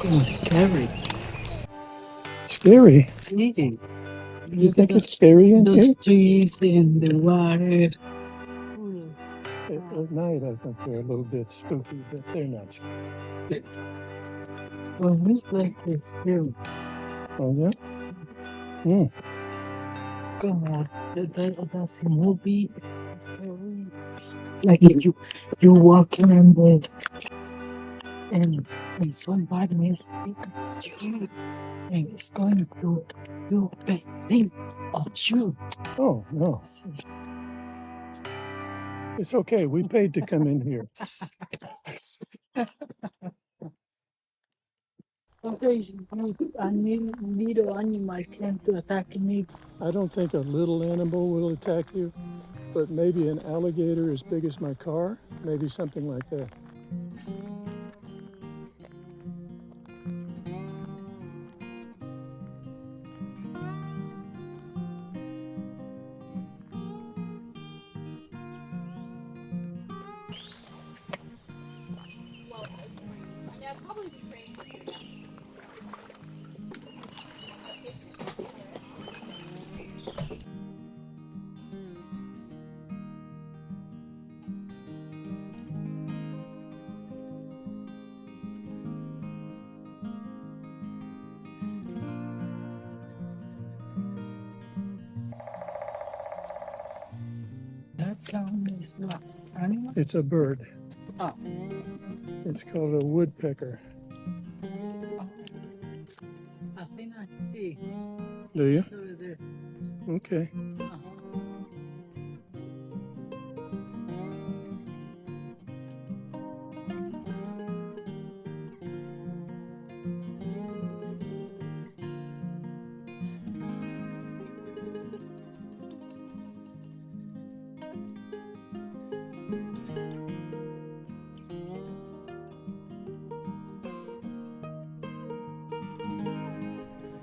It's scary. Scary? Really? You think it's scary in here? Those trees in the water. At night, I think they're a little bit spooky, but they're not scary. Well, this place is scary. Oh, yeah? Hmm. Come on. That's a movie. Story. Like if you walk around there and somebody is you and it's going to do bad things of you. Oh, no. It's okay. We paid to come in here. Sometimes I need little animal came to attack me. I don't think a little animal will attack you, but maybe an alligator as big as my car, maybe something like that. That sound is what? Animal? It's a bird. Oh. It's called a woodpecker. Oh. I think I see. Do you? Over there. Okay. Oh.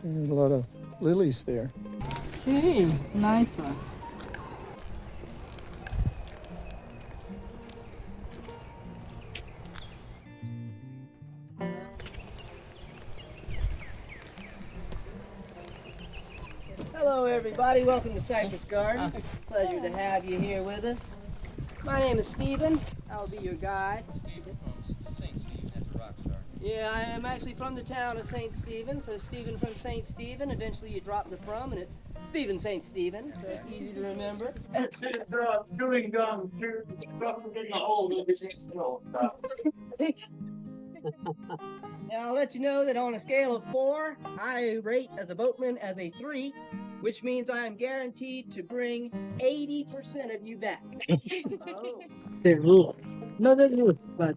And a lot of lilies there. See, nice one. Hello everybody, welcome to Cypress Gardens. Pleasure to have you here with us. My name is Stephen, I'll be your guide. Stephen from St. Stephen, that's a rock star. Yeah, I am actually from the town of St. Stephen, so Stephen from St. Stephen, eventually you drop the from and it's Stephen St. Stephen, so it's easy to remember. Chewing gum, getting a hold of it. Now I'll let you know that on a scale of 4, I rate as a boatman as a 3, which means I am guaranteed to bring 80% of you back. Oh. The root. Not the root, but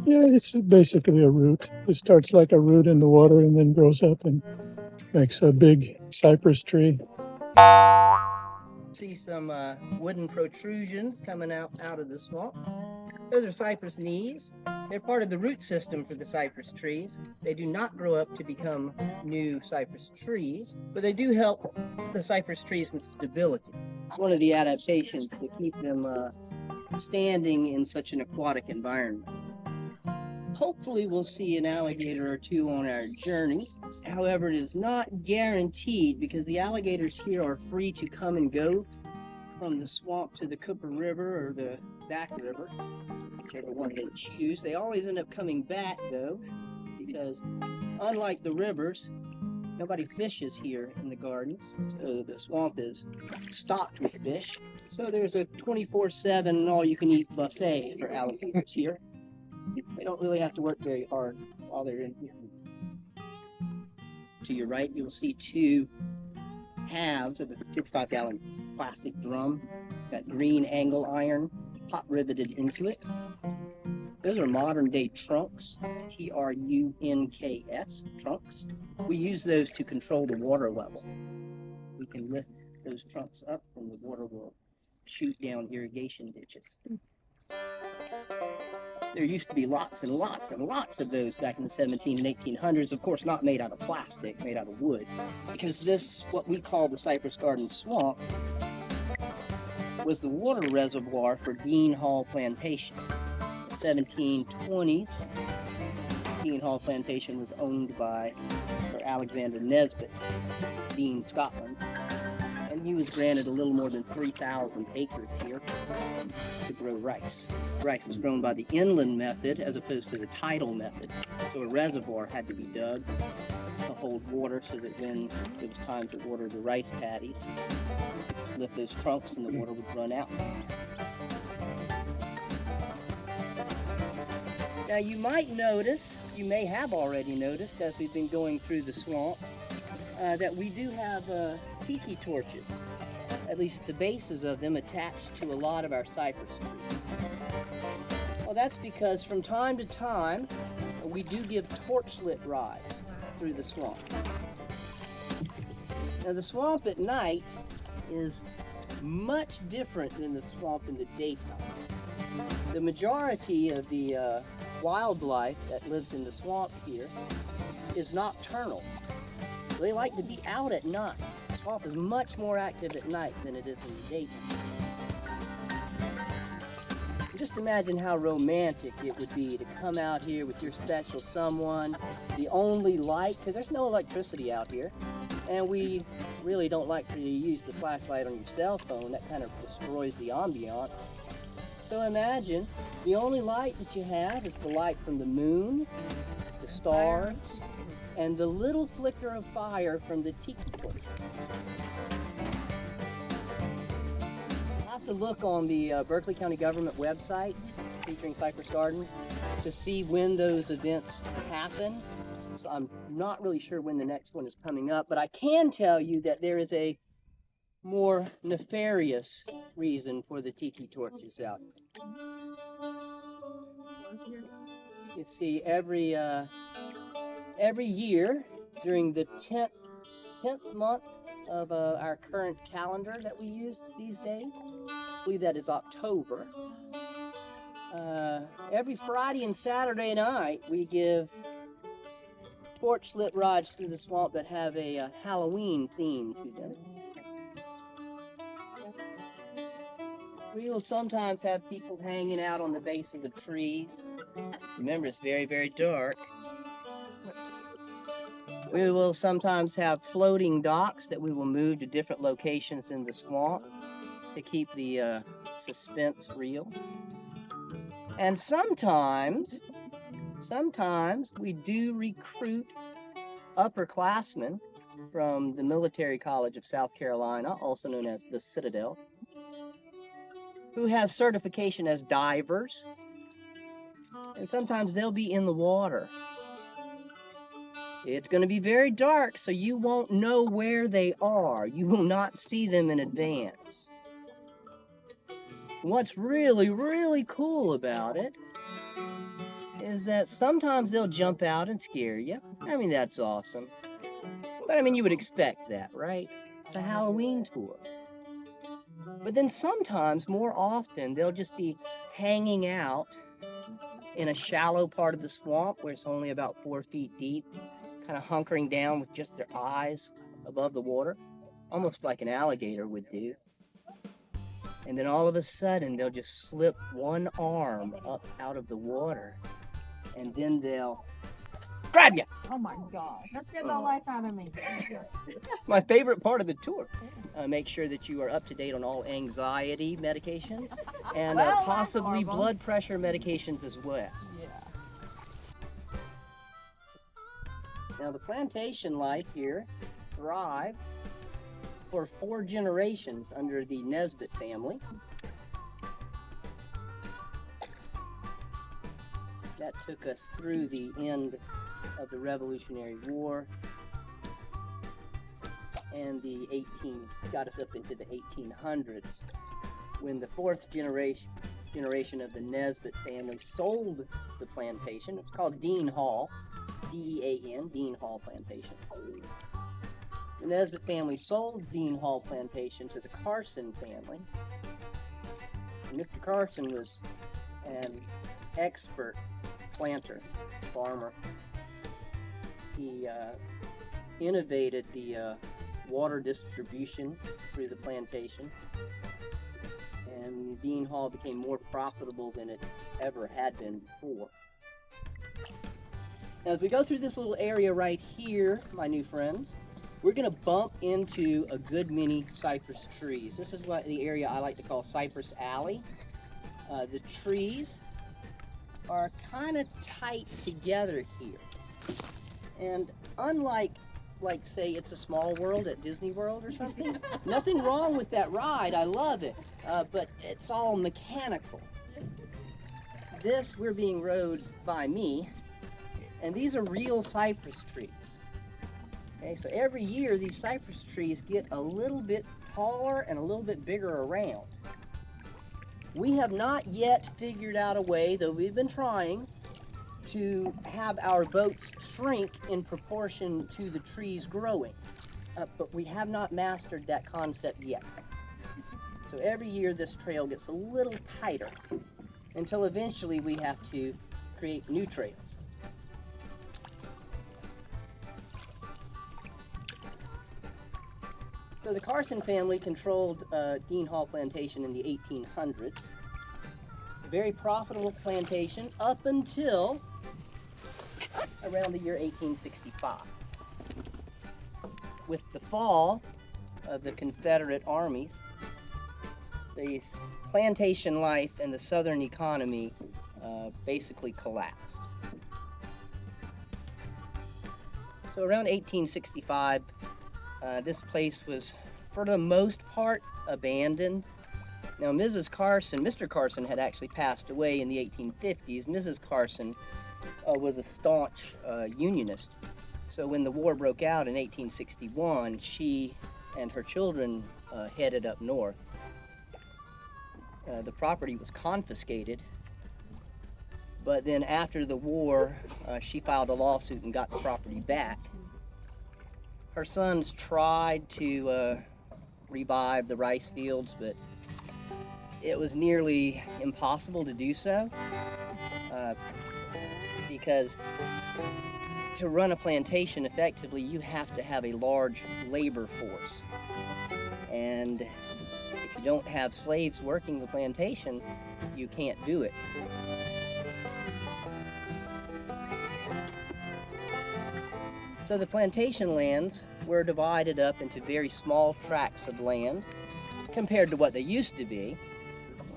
Yeah, it's basically a root. It starts like a root in the water and then grows up and makes a big cypress tree. See some wooden protrusions coming out of the swamp. Those are cypress knees. They're part of the root system for the cypress trees. They do not grow up to become new cypress trees, but they do help the cypress trees with stability. One of the adaptations to keep them standing in such an aquatic environment. Hopefully we'll see an alligator or two on our journey. However, it is not guaranteed because the alligators here are free to come and go from the swamp to the Cooper River or the back river, whichever one they choose. They always end up coming back though, because unlike the rivers, nobody fishes here in the gardens, so the swamp is stocked with fish. So there's a 24/7 all-you-can-eat buffet for alligators here. They don't really have to work very hard while they're in here. To your right, you'll see 2 halves of a 55-gallon plastic drum. It's got green angle iron hot riveted into it. Those are modern day trunks, Trunks, trunks. We use those to control the water level. We can lift those trunks up and the water will shoot down irrigation ditches. There used to be lots and lots and lots of those back in the 17 and 1800s, of course not made out of plastic, made out of wood, because this, what we call the Cypress Gardens swamp, was the water reservoir for Dean Hall Plantation. In the 1720s, Dean Hall Plantation was owned by Sir Alexander Nesbitt, Dean, Scotland, and he was granted a little more than 3,000 acres here to grow rice. Rice was grown by the inland method as opposed to the tidal method, so a reservoir had to be dug to hold water so that when it was time to water the rice paddies, lift those trunks and the water would run out. Now you might notice, you may have already noticed as we've been going through the swamp, that we do have tiki torches, at least the bases of them attached to a lot of our cypress trees. Well, that's because from time to time, we do give torchlit rides through the swamp. Now the swamp at night is much different than the swamp in the daytime. The majority of the wildlife that lives in the swamp here is nocturnal. They like to be out at night. The swamp is much more active at night than it is in the daytime. Just imagine how romantic it would be to come out here with your special someone, the only light, because there's no electricity out here, and we really don't like for you to use the flashlight on your cell phone. That kind of destroys the ambiance. So imagine the only light that you have is the light from the moon, the stars, and the little flicker of fire from the tiki torch. You'll have to look on the Berkeley County government website featuring Cypress Gardens to see when those events happen. So I'm not really sure when the next one is coming up, but I can tell you that there is a more nefarious reason for the tiki torches out here. You see, every year during the 10th month of our current calendar that we use these days, I believe that is October, every Friday and Saturday night we give torchlit rides through the swamp that have a Halloween theme to them. We will sometimes have people hanging out on the base of the trees. Remember, it's very, very dark. We will sometimes have floating docks that we will move to different locations in the swamp to keep the suspense real. And sometimes we do recruit upperclassmen from the Military College of South Carolina, also known as the Citadel, who have certification as divers, and sometimes they'll be in the water. It's going to be very dark, so you won't know where they are. You will not see them in advance. What's really, really cool about it is that sometimes they'll jump out and scare you. I mean, that's awesome. But I mean, you would expect that, right? It's a Halloween tour. But then sometimes, more often, they'll just be hanging out in a shallow part of the swamp where it's only about 4 feet deep, kind of hunkering down with just their eyes above the water, almost like an alligator would do. And then all of a sudden, they'll just slip one arm up out of the water, and then they'll grab you. Oh my gosh, that scared the life out of me. My favorite part of the tour. Make sure that you are up to date on all anxiety medications and Well, that's possibly horrible. blood pressure medications as well. Yeah. Now the plantation life here thrived for 4 generations under the Nesbitt family. That took us through the end of the Revolutionary War and got us up into the 1800s, when the 4th generation of the Nesbitt family sold the plantation. It's called Dean Hall, D-E-A-N, Dean Hall Plantation. The Nesbitt family sold Dean Hall Plantation to the Carson family. And Mr. Carson was an expert planter, farmer. He innovated the water distribution through the plantation, and Dean Hall became more profitable than it ever had been before. Now, as we go through this little area right here, my new friends, we're gonna bump into a good many cypress trees. This is what the area I like to call Cypress Alley. The trees are kind of tight together here. And unlike, like say, It's a Small World at Disney World or something, nothing wrong with that ride, I love it, but it's all mechanical. This, we're being rode by me, and these are real cypress trees. Okay, so every year these cypress trees get a little bit taller and a little bit bigger around. We have not yet figured out a way, though we've been trying, to have our boats shrink in proportion to the trees growing. But we have not mastered that concept yet. So every year this trail gets a little tighter until eventually we have to create new trails. So the Carson family controlled Dean Hall Plantation in the 1800s. A very profitable plantation up until around the year 1865. With the fall of the Confederate armies, the plantation life and the southern economy basically collapsed. So around 1865, this place was, for the most part, abandoned. Now, Mr. Carson had actually passed away in the 1850s. Mrs. Carson was a staunch Unionist. So when the war broke out in 1861, she and her children headed up north. The property was confiscated, but then after the war, she filed a lawsuit and got the property back. Her sons tried to revive the rice fields, but it was nearly impossible to do so because to run a plantation effectively, you have to have a large labor force. And if you don't have slaves working the plantation, you can't do it. So the plantation lands were divided up into very small tracts of land compared to what they used to be.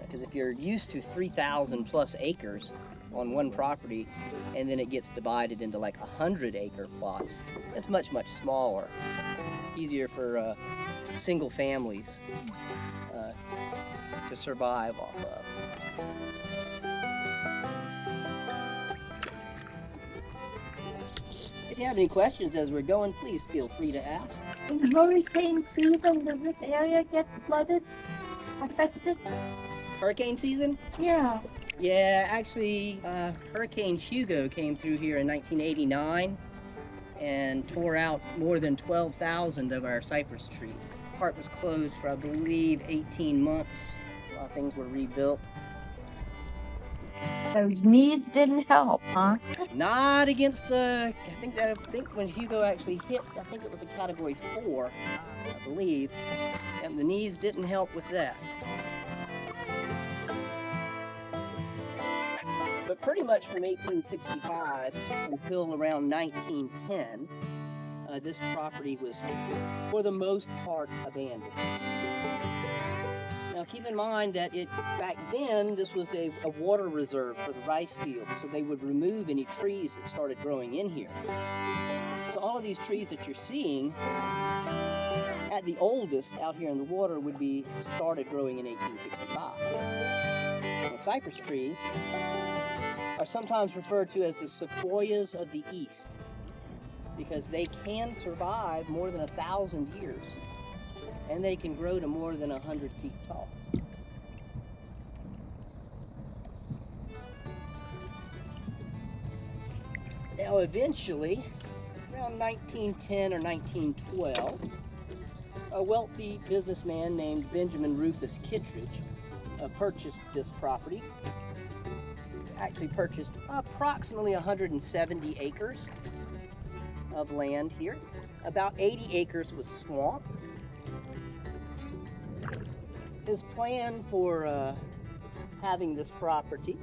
Because if you're used to 3,000 plus acres on one property and then it gets divided into like 100-acre plots, it's much, much smaller. Easier for single families to survive off of. If you have any questions as we're going, please feel free to ask. In hurricane season, does this area get flooded? Affected? Hurricane season? Yeah. Yeah, actually, Hurricane Hugo came through here in 1989 and tore out more than 12,000 of our cypress trees. Part was closed for, I believe, 18 months while things were rebuilt. Those knees didn't help, huh? Not against the, I think when Hugo actually hit, I think it was a Category 4, I believe, and the knees didn't help with that. But pretty much from 1865 until around 1910, this property was, for the most part, abandoned. Now keep in mind that back then, this was a water reserve for the rice fields, so they would remove any trees that started growing in here. So all of these trees that you're seeing, at the oldest out here in the water, would be started growing in 1865. And cypress trees are sometimes referred to as the sequoias of the East because they can survive more than 1,000 years and they can grow to more than 100 feet tall. Now eventually, around 1910 or 1912, a wealthy businessman named Benjamin Rufus Kittredge purchased this property. Actually purchased approximately 170 acres of land here. About 80 acres was swamp. His plan for having this property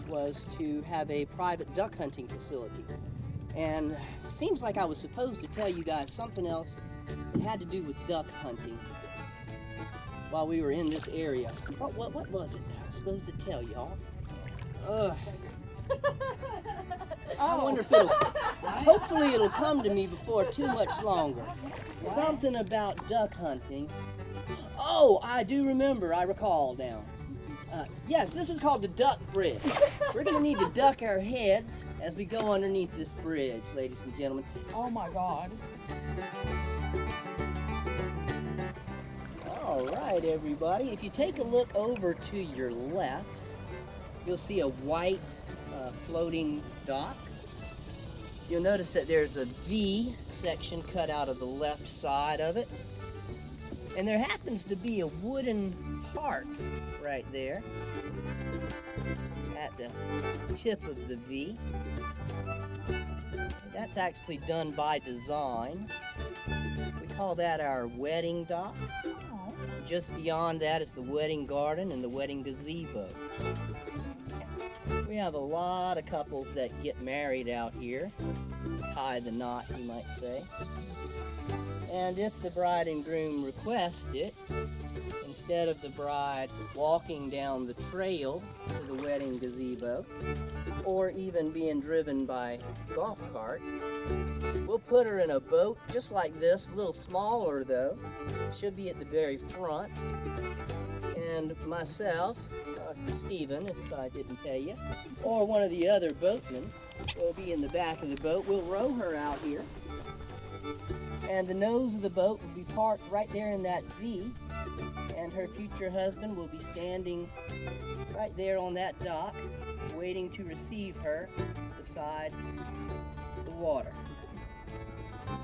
was to have a private duck hunting facility. And it seems like I was supposed to tell you guys something else that had to do with duck hunting while we were in this area. What was it I was supposed to tell y'all? I wonder if hopefully it'll come to me before too much longer. Something about duck hunting. Oh, I do remember, I recall now. Yes, this is called the duck bridge. We're gonna need to duck our heads as we go underneath this bridge, ladies and gentlemen. Oh my God. All right, everybody. If you take a look over to your left, you'll see a white floating dock. You'll notice that there's a V section cut out of the left side of it. And there happens to be a wooden part right there at the tip of the V. That's actually done by design. We call that our wedding dock. Just beyond that is the wedding garden and the wedding gazebo. We have a lot of couples that get married out here. Tie the knot, you might say. And if the bride and groom request it, instead of the bride walking down the trail to the wedding gazebo, or even being driven by golf cart, we'll put her in a boat just like this, a little smaller though. She'll be at the very front. And myself, Stephen, if I didn't tell you, or one of the other boatmen will be in the back of the boat. We'll row her out here. And the nose of the boat will be parked right there in that V, and her future husband will be standing right there on that dock, waiting to receive her beside the water.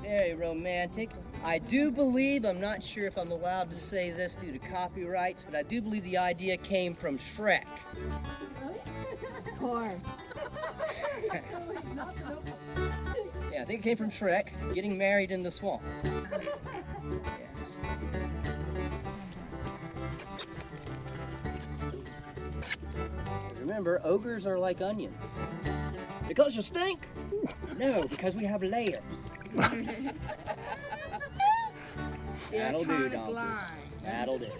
Very romantic. I do believe, I'm not sure if I'm allowed to say this due to copyrights, but I do believe the idea came from Shrek. Of course. Yeah, I think it came from Shrek, getting married in the swamp. Yes. Remember, ogres are like onions. Because you stink? No, because we have layers. That'll do, donkey. That'll do.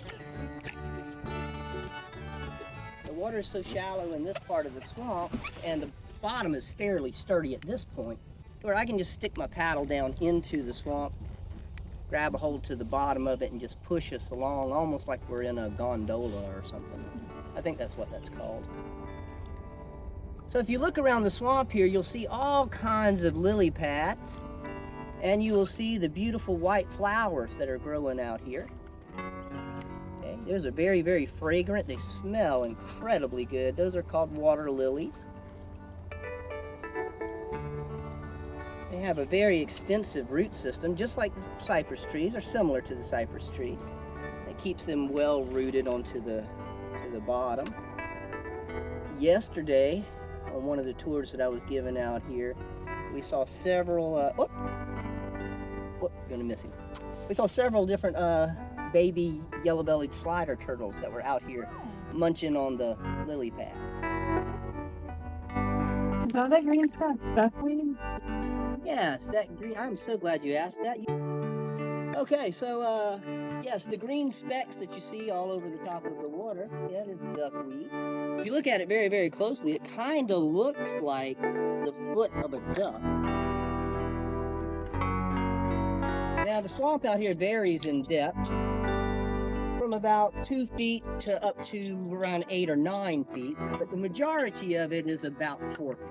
The water is so shallow in this part of the swamp, and the bottom is fairly sturdy at this point, where I can just stick my paddle down into the swamp, grab a hold to the bottom of it, and just push us along, almost like we're in a gondola or something. I think that's what that's called. So if you look around the swamp here, you'll see all kinds of lily pads, and you will see the beautiful white flowers that are growing out here. Okay, those are very, very fragrant. They smell incredibly good. Those are called water lilies. They have a very extensive root system, just like the cypress trees, or similar to the cypress trees. It keeps them well rooted onto the bottom. Yesterday, on one of the tours that I was giving out here, we saw several, gonna miss him. We saw several different baby yellow-bellied slider turtles that were out here munching on the lily pads. All that green stuff, duckweed. Yes, that green, I'm so glad you asked that. Okay, so yes, the green specks that you see all over the top of the water, that is duckweed. If you look at it very, very closely, it kind of looks like the foot of a duck. Now, the swamp out here varies in depth from about 2 feet to up to around 8 or 9 feet, but the majority of it is about 4 feet.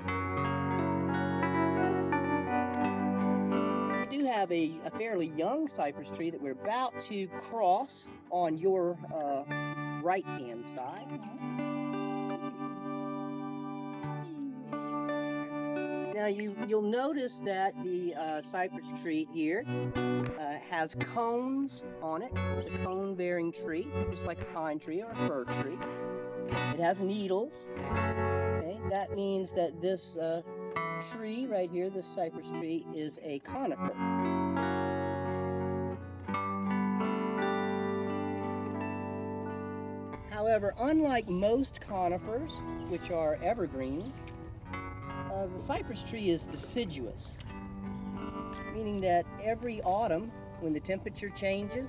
We do have a fairly young cypress tree that we're about to cross on your right-hand side. Now you'll notice that the cypress tree here has cones on it. It's a cone-bearing tree, just like a pine tree or a fir tree. It has needles. Okay, that means that this tree right here, this cypress tree, is a conifer. However, unlike most conifers, which are evergreens, the cypress tree is deciduous, meaning that every autumn, when the temperature changes,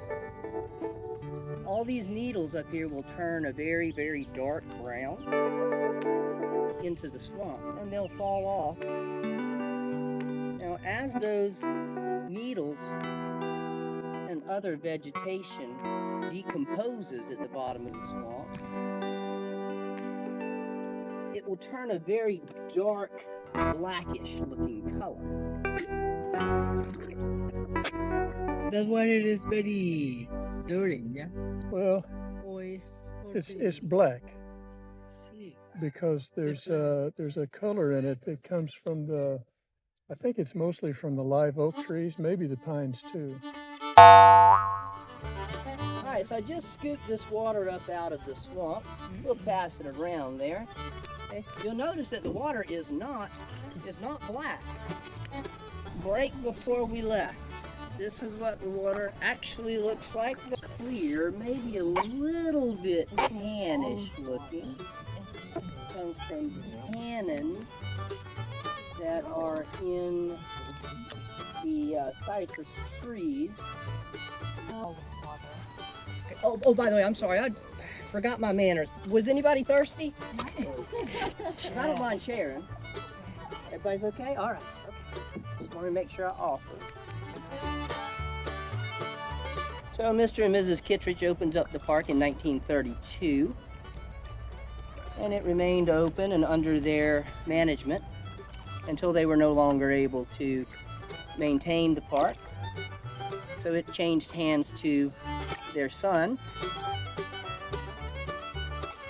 all these needles up here will turn a very, very dark brown into the swamp, and they'll fall off. Now, as those needles and other vegetation decomposes at the bottom of the swamp, it will turn a very dark, blackish looking color. That's why it is very dirty, yeah? Well, Or it's it's black See. because there's a color in it that comes from the, I think it's mostly from the live oak trees, maybe the pines too. All right, so I just scooped this water up out of the swamp. We'll pass it around there. Okay. You'll notice that the water is not black. Right before we left, this is what the water actually looks like. Clear, maybe a little bit tannish looking. Comes from tannins that are in the cypress trees. Oh, by the way, I'm sorry. I forgot my manners. Was anybody thirsty? I don't mind sharing. Everybody's okay? All right. Okay. Just want to make sure I offer. So Mr. and Mrs. Kittredge opened up the park in 1932, and it remained open and under their management until they were no longer able to maintain the park. So it changed hands to their son.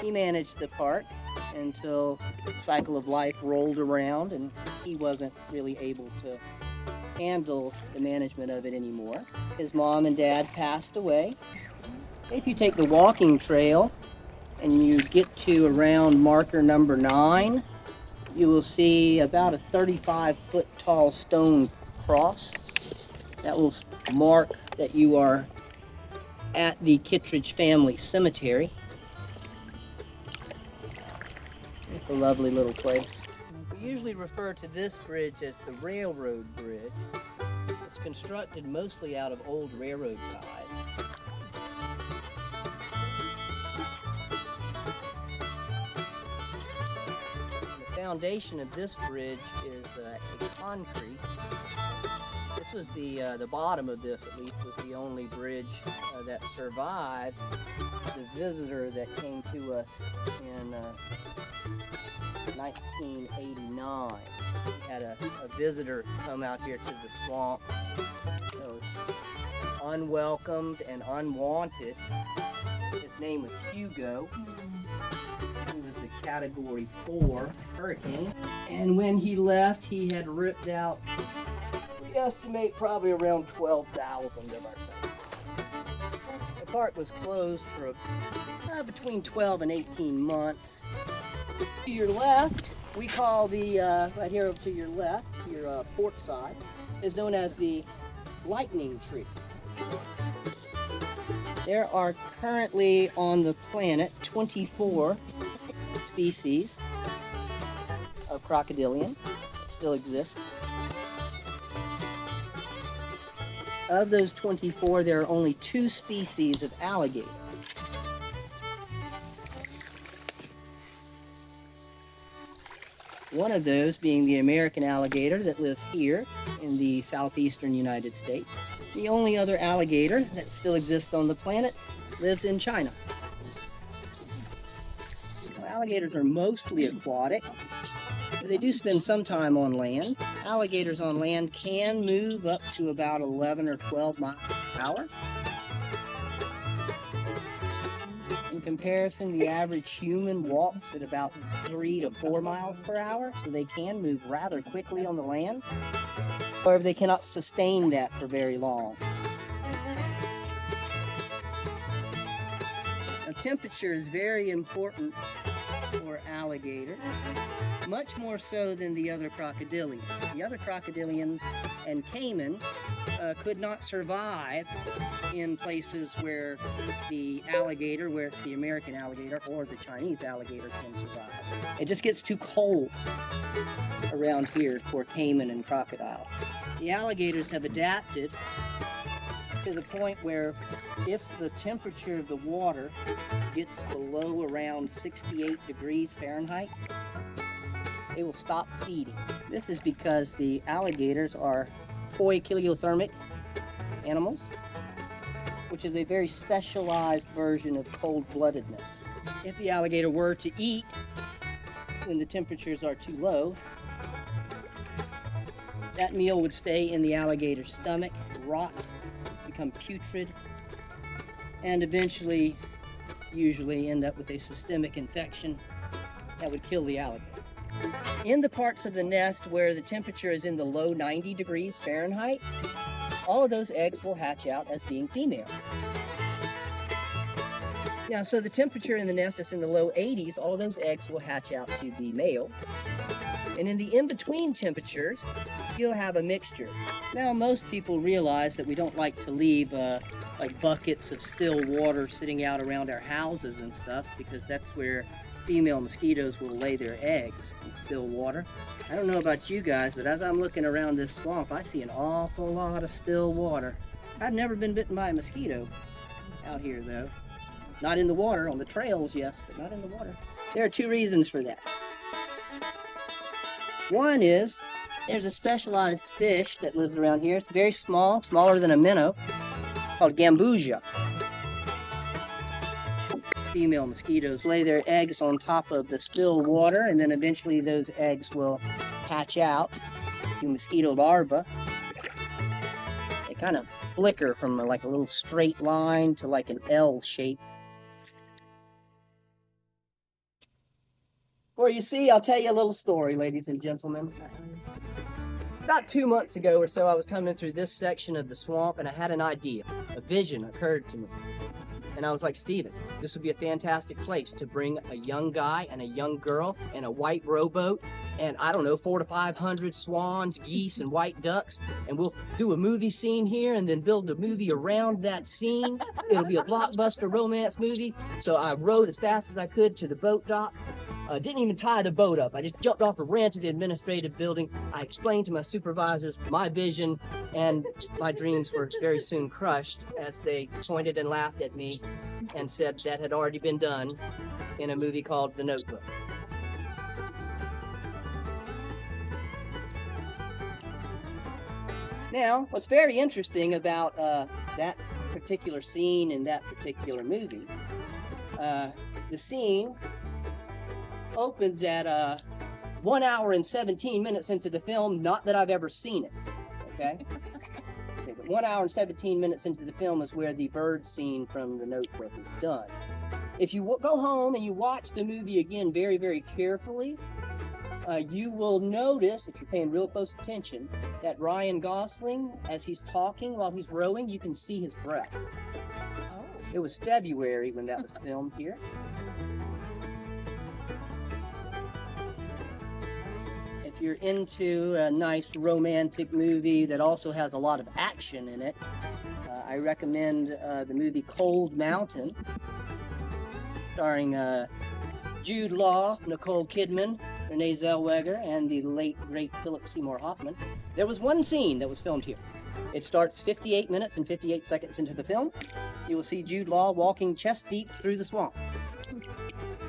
He managed the park until the cycle of life rolled around and he wasn't really able to handle the management of it anymore. His mom and dad passed away. If you take the walking trail and you get to around marker number 9, you will see about a 35-foot tall stone cross. That will mark that you are at the Kittredge family cemetery. It's a lovely little place. We usually refer to this bridge as the railroad bridge. It's constructed mostly out of old railroad ties. The foundation of this bridge is actually concrete. This was the bottom of this, at least, was the only bridge that survived the visitor that came to us in 1989. We had a visitor come out here to the swamp that was unwelcomed and unwanted. His name was Hugo. He was a Category 4 hurricane. And when he left, he had ripped out, we estimate, probably around 12,000 of our cypress. The park was closed for between 12 and 18 months. To your left, we call the, right here over to your left, your port side, is known as the lightning tree. There are currently on the planet 24 species of crocodilian that still exist. Of those 24, there are only 2 species of alligator. One of those being the American alligator that lives here in the southeastern United States. The only other alligator that still exists on the planet lives in China. Alligators are mostly aquatic, but they do spend some time on land. Alligators on land can move up to about 11 or 12 miles per hour. In comparison, the average human walks at about 3 to 4 miles per hour, so they can move rather quickly on the land. However, they cannot sustain that for very long. Now, temperature is very important for alligators. much more so than the other crocodilians. The other crocodilians and caiman could not survive in places where the alligator, where the American alligator or the Chinese alligator can survive. It just gets too cold around here for caiman and crocodile. The alligators have adapted to the point where if the temperature of the water gets below around 68 degrees Fahrenheit, they will stop feeding. This is because the alligators are poikilothermic animals, which is a very specialized version of cold-bloodedness. If the alligator were to eat when the temperatures are too low, that meal would stay in the alligator's stomach, rot, become putrid, and eventually, usually end up with a systemic infection that would kill the alligator. In the parts of the nest where the temperature is in the low 90 degrees Fahrenheit, all of those eggs will hatch out as being females. Now, so the temperature in the nest that's in the low 80s, all of those eggs will hatch out to be males. And in the in-between temperatures, you'll have a mixture. Now, most people realize that we don't like to leave like buckets of still water sitting out around our houses and stuff, because that's where female mosquitoes will lay their eggs in still water. I don't know about you guys, but as I'm looking around this swamp, I see an awful lot of still water. I've never been bitten by a mosquito out here, though. Not in the water, on the trails, yes, but not in the water. There are two reasons for that. One is, there's a specialized fish that lives around here. It's very small, smaller than a minnow, called gambusia. Female mosquitoes lay their eggs on top of the still water, and then eventually those eggs will hatch out to mosquito larvae. They kind of flicker from like a little straight line to like an L shape. Well, you see, I'll tell you a little story, ladies and gentlemen. About 2 months ago or so, I was coming through this section of the swamp, and I had an idea. A vision occurred to me. And I was like, Steven, this would be a fantastic place to bring a young guy and a young girl and a white rowboat and, I don't know, 400 to 500 swans, geese, and white ducks. And we'll do a movie scene here and then build a movie around that scene. It'll be a blockbuster romance movie. So I rowed as fast as I could to the boat dock. Didn't even tie the boat up. I just jumped off and ran to the administrative building. I explained to my supervisors my vision, and my dreams were very soon crushed as they pointed and laughed at me and said that had already been done in a movie called The Notebook. Now, what's very interesting about that particular scene in that particular movie, the scene opens at 1 hour and 17 minutes into the film. Not that I've ever seen it, okay? But 1 hour and 17 minutes into the film is where the bird scene from The Notebook is done. If you go home and you watch the movie again very, very carefully, you will notice, if you're paying real close attention, that Ryan Gosling, as he's talking while he's rowing, you can see his breath. Oh. It was February when that was filmed here. If you're into a nice romantic movie that also has a lot of action in it, I recommend the movie Cold Mountain, starring Jude Law, Nicole Kidman, Renee Zellweger, and the late, great Philip Seymour Hoffman. There was one scene that was filmed here. It starts 58 minutes and 58 seconds into the film. You will see Jude Law walking chest deep through the swamp.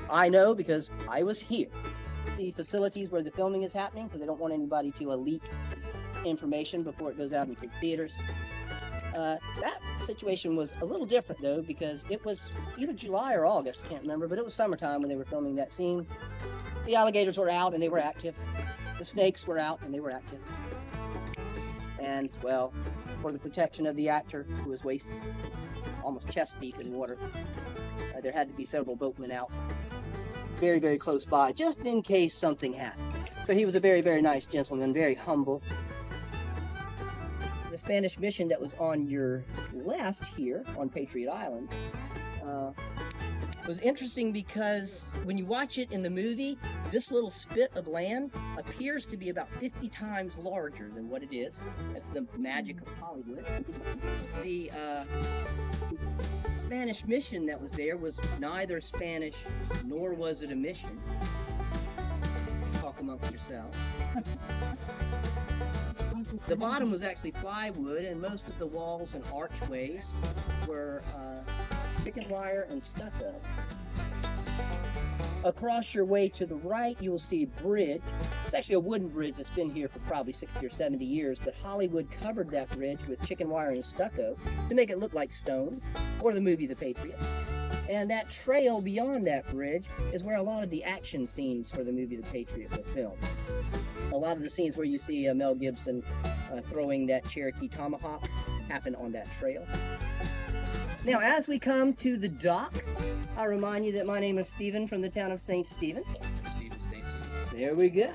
I know because I was here. The facilities where the filming is happening, because they don't want anybody to leak information before it goes out into theaters. That situation was a little different though, because it was either July or August, can't remember, but it was summertime when they were filming that scene. The alligators were out and they were active. The snakes were out and they were active. And, well, for the protection of the actor, who was waist almost chest deep in water, there had to be several boatmen out very, very close by, just in case something happened. So he was a very, very nice gentleman, very humble. The Spanish mission that was on your left here on Patriot Island was interesting because when you watch it in the movie, this little spit of land appears to be about 50 times larger than what it is. That's the magic of Hollywood. The Spanish mission that was there was neither Spanish nor was it a mission. Talk amongst yourselves. The bottom was actually plywood, and most of the walls and archways were chicken wire and stucco. Across your way to the right, you will see a bridge. It's actually a wooden bridge that's been here for probably 60 or 70 years, but Hollywood covered that bridge with chicken wire and stucco to make it look like stone, or the movie The Patriot. And that trail beyond that bridge is where a lot of the action scenes for the movie The Patriot were filmed. A lot of the scenes where you see Mel Gibson throwing that Cherokee tomahawk happen on that trail. Now, as we come to the dock, I'll remind you that my name is Stephen from the town of St. Stephen. Stephen Stacy. There we go.